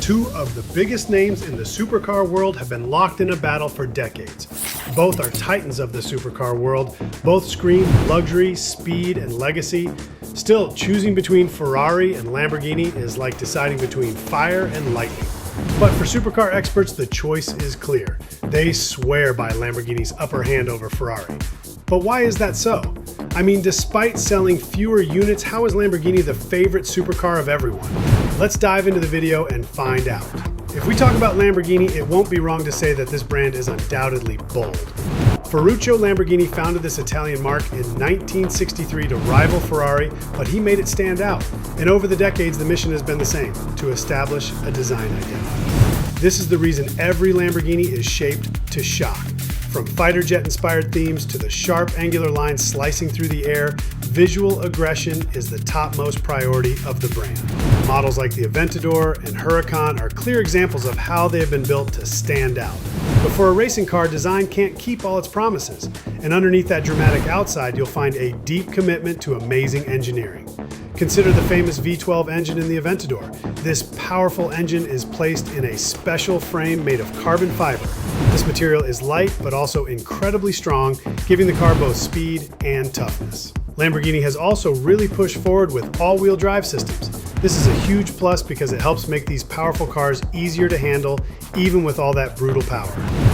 Two of the biggest names in the supercar world have been locked in a battle for decades. Both are titans of the supercar world. Both scream luxury, speed, and legacy. Still, choosing between Ferrari and Lamborghini is like deciding between fire and lightning. But for supercar experts, the choice is clear. They swear by Lamborghini's upper hand over Ferrari. But why is that so? I mean, despite selling fewer units, how is Lamborghini the favorite supercar of everyone? Let's dive into the video and find out. If we talk about Lamborghini, it won't be wrong to say that this brand is undoubtedly bold. Ferruccio Lamborghini founded this Italian marque in 1963 to rival Ferrari, but he made it stand out. And over the decades, the mission has been the same, to establish a design identity. This is the reason every Lamborghini is shaped to shock. From fighter jet inspired themes to the sharp angular lines slicing through the air, visual aggression is the topmost priority of the brand. Models like the Aventador and Huracán are clear examples of how they have been built to stand out. But for a racing car, design can't keep all its promises. And underneath that dramatic outside, you'll find a deep commitment to amazing engineering. Consider the famous V12 engine in the Aventador. This powerful engine is placed in a special frame made of carbon fiber. This material is light but also incredibly strong, giving the car both speed and toughness. Lamborghini has also really pushed forward with all-wheel drive systems. This is a huge plus because it helps make these powerful cars easier to handle, even with all that brutal power.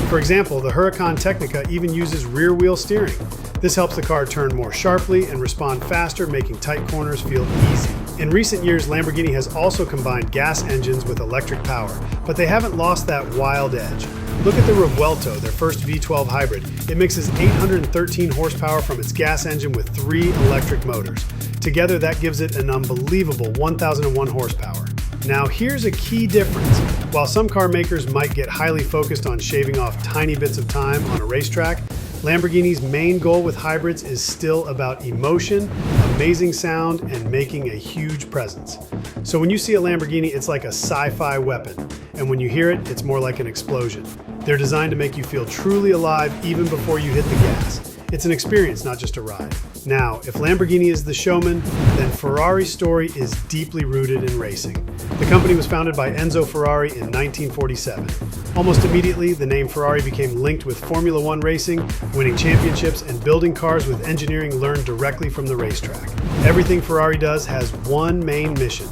For example, the Huracán Tecnica even uses rear-wheel steering. This helps the car turn more sharply and respond faster, making tight corners feel easy. In recent years, Lamborghini has also combined gas engines with electric power, but they haven't lost that wild edge. Look at the Revuelto, their first V12 hybrid. It mixes 813 horsepower from its gas engine with 3 electric motors. Together, that gives it an unbelievable 1,001 horsepower. Now, here's a key difference. While some car makers might get highly focused on shaving off tiny bits of time on a racetrack, Lamborghini's main goal with hybrids is still about emotion, amazing sound, and making a huge presence. So when you see a Lamborghini, it's like a sci-fi weapon, and when you hear it, it's more like an explosion. They're designed to make you feel truly alive even before you hit the gas. It's an experience, not just a ride. Now, if Lamborghini is the showman, then Ferrari's story is deeply rooted in racing. The company was founded by Enzo Ferrari in 1947. Almost immediately, the name Ferrari became linked with Formula One racing, winning championships and building cars with engineering learned directly from the racetrack. Everything Ferrari does has one main mission: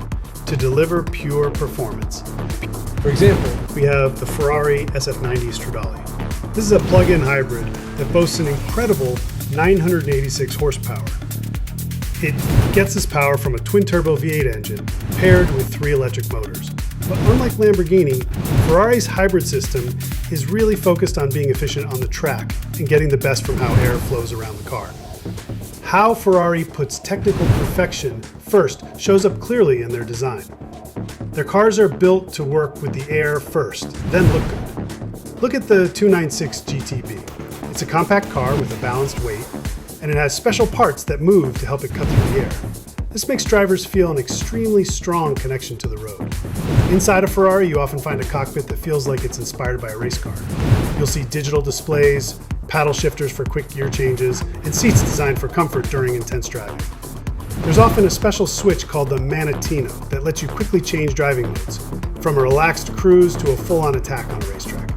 to deliver pure performance. For example, we have the Ferrari SF90 Stradale. This is a plug-in hybrid that boasts an incredible 986 horsepower. It gets its power from a twin-turbo V8 engine paired with 3 electric motors. But unlike Lamborghini, Ferrari's hybrid system is really focused on being efficient on the track and getting the best from how air flows around the car. How Ferrari puts technical perfection first shows up clearly in their design. Their cars are built to work with the air first, then look good. Look at the 296 GTB. It's a compact car with a balanced weight, and it has special parts that move to help it cut through the air. This makes drivers feel an extremely strong connection to the road. Inside a Ferrari, you often find a cockpit that feels like it's inspired by a race car. You'll see digital displays, paddle shifters for quick gear changes, and seats designed for comfort during intense driving. There's often a special switch called the Manettino that lets you quickly change driving modes, from a relaxed cruise to a full-on attack on a racetrack.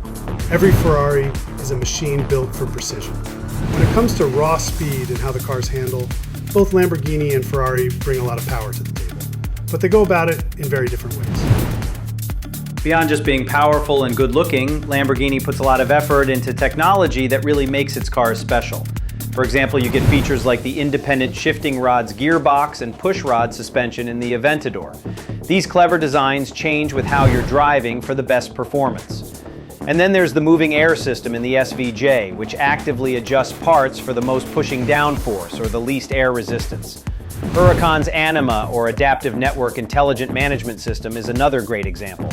Every Ferrari is a machine built for precision. When it comes to raw speed and how the cars handle, both Lamborghini and Ferrari bring a lot of power to the table, but they go about it in very different ways. Beyond just being powerful and good-looking, Lamborghini puts a lot of effort into technology that really makes its cars special. For example, you get features like the independent shifting rods gearbox and push rod suspension in the Aventador. These clever designs change with how you're driving for the best performance. And then there's the moving air system in the SVJ, which actively adjusts parts for the most pushing down force or the least air resistance. Huracán's Anima, or Adaptive Network Intelligent Management System, is another great example.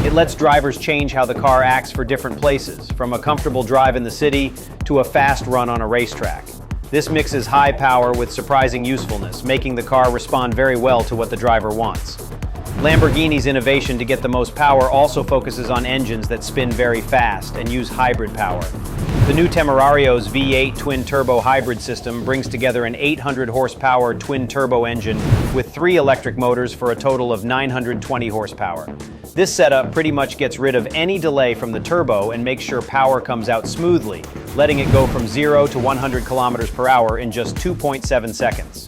It lets drivers change how the car acts for different places, from a comfortable drive in the city to a fast run on a racetrack. This mixes high power with surprising usefulness, making the car respond very well to what the driver wants. Lamborghini's innovation to get the most power also focuses on engines that spin very fast and use hybrid power. The new Temerario's V8 twin-turbo hybrid system brings together an 800 horsepower twin-turbo engine with 3 electric motors for a total of 920 horsepower. This setup pretty much gets rid of any delay from the turbo and makes sure power comes out smoothly, letting it go from 0 to 100 kilometers per hour in just 2.7 seconds.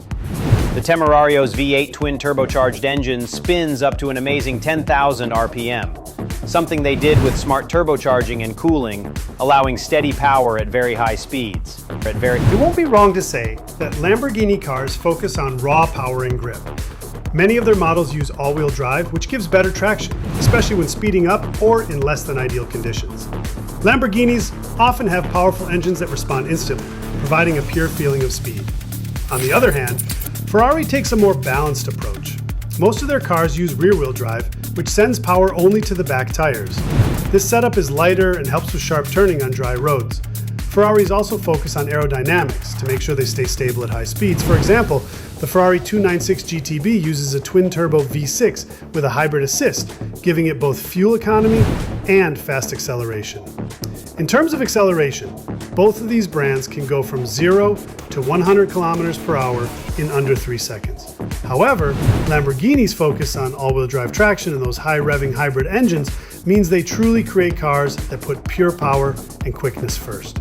The Temerario's V8 twin turbocharged engine spins up to an amazing 10,000 RPM, something they did with smart turbocharging and cooling, allowing steady power at very high speeds. You won't be wrong to say that Lamborghini cars focus on raw power and grip. Many of their models use all-wheel drive, which gives better traction, especially when speeding up or in less than ideal conditions. Lamborghinis often have powerful engines that respond instantly, providing a pure feeling of speed. On the other hand, Ferrari takes a more balanced approach. Most of their cars use rear-wheel drive, which sends power only to the back tires. This setup is lighter and helps with sharp turning on dry roads. Ferraris also focus on aerodynamics to make sure they stay stable at high speeds. For example, the Ferrari 296 GTB uses a twin-turbo V6 with a hybrid assist, giving it both fuel economy and fast acceleration. In terms of acceleration, both of these brands can go from 0 to 100 kilometers per hour in under 3 seconds. However, Lamborghini's focus on all-wheel drive traction and those high-revving hybrid engines means they truly create cars that put pure power and quickness first.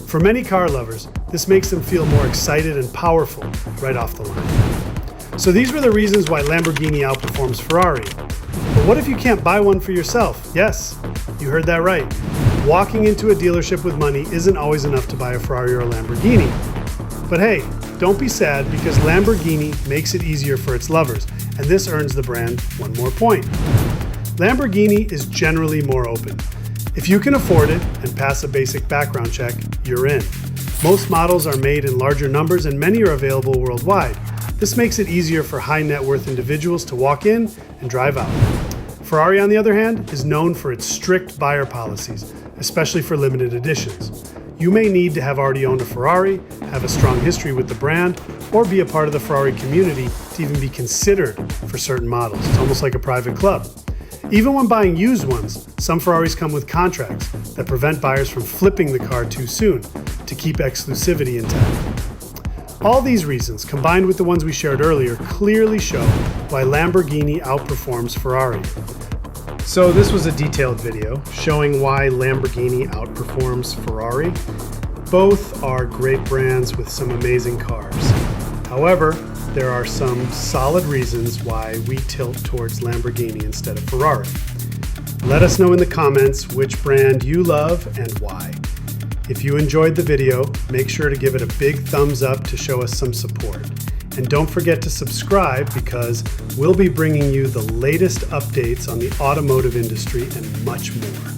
For many car lovers, this makes them feel more excited and powerful right off the line. So these were the reasons why Lamborghini outperforms Ferrari. But what if you can't buy one for yourself? Yes, you heard that right. Walking into a dealership with money isn't always enough to buy a Ferrari or a Lamborghini. But hey, don't be sad because Lamborghini makes it easier for its lovers, and this earns the brand one more point. Lamborghini is generally more open. If you can afford it and pass a basic background check, you're in. Most models are made in larger numbers and many are available worldwide. This makes it easier for high net worth individuals to walk in and drive out. Ferrari, on the other hand, is known for its strict buyer policies, especially for limited editions. You may need to have already owned a Ferrari, have a strong history with the brand, or be a part of the Ferrari community to even be considered for certain models. It's almost like a private club. Even when buying used ones, some Ferraris come with contracts that prevent buyers from flipping the car too soon to keep exclusivity intact. All these reasons, combined with the ones we shared earlier, clearly show why Lamborghini outperforms Ferrari. So this was a detailed video showing why Lamborghini outperforms Ferrari. Both are great brands with some amazing cars. However, there are some solid reasons why we tilt towards Lamborghini instead of Ferrari. Let us know in the comments which brand you love and why. If you enjoyed the video, make sure to give it a big thumbs up to show us some support. And don't forget to subscribe because we'll be bringing you the latest updates on the automotive industry and much more.